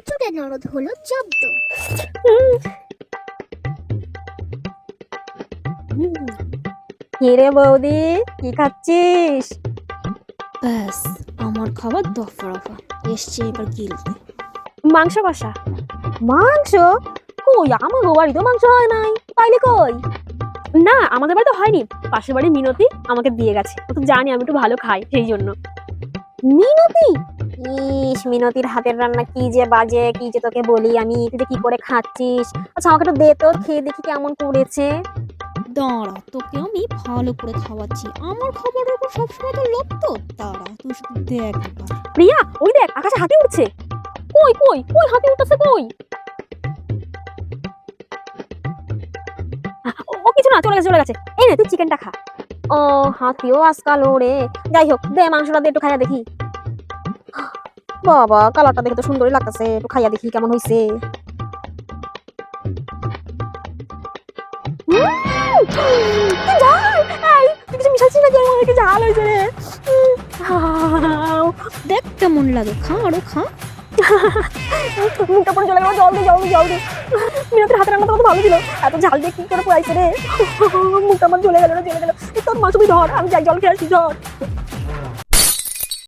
চুটচুটে ননদ হলো জব্দ। কিরে বৌদি, কি খাচ্ছিস? ব্যাস, আমার খাবার দফা রফা এসছে এবার গিলতে। মাংস কষা। মাংস? কই, আমার বাড়িতেও মাংস হয় নাই, পাইলে কই? না, আমাদের বাড়িতে হয়নি, পাশের বাড়ি মিনতি আমাকে দিয়ে গেছে। ও তো জানি আমি একটু ভালো খাই, সেই জন্য। মিনতি? ইস, মিনতির হাতের রান্না কি যে বাজে, কি যে তোকে বলি আমি, তুই যে কি করে খাচ্ছিস। আচ্ছা আমাকে একটু দে তো, খেয়ে দেখি কেমন করেছে। দাঁড়া, তোকে আমি ভালো করে খাওয়াচ্ছি। আমার খাবারের উপর সবসময় তো লোভ তো। দাঁড়া, তুই শুধু দেখ একবার। প্রিয়া, ওই দেখ আকাশে হাতি উঠছে। কই কই কই, হাতি উঠতেছে কই? ও কিছু না, চলে গেছে চলে গেছে। এই নে, তুই চিকেনটা খা। ও, হাতিও আজকাল ওরে। যাই হোক, দে মাংসটা দে, একটু খাইয়া দেখি। বাবা, কালারটা দেখে তো সুন্দরই লাগতেছে, একটু খাইয়া দেখি কেমন হইছে। কি ঝাল! এই, তুই কিছু মিশাচ্ছিস নাকি? আমার কি ঝাল হয়েছে রে। দেখ কেমন লাগে, খা আরো খা। মুখটা পরে চলে গেল, জলদি জলদি জলদি। মিনতির হাতের রান্না তো কত ভালো ছিল, এত ঝাল দিয়ে কি করে পুরাইছে রে। মুখটা আমার জ্বলে গেল রে, জ্বলে গেল। তোর মাছ তুমি ধর, আমি যাই জল খেয়ে আসি, ধর।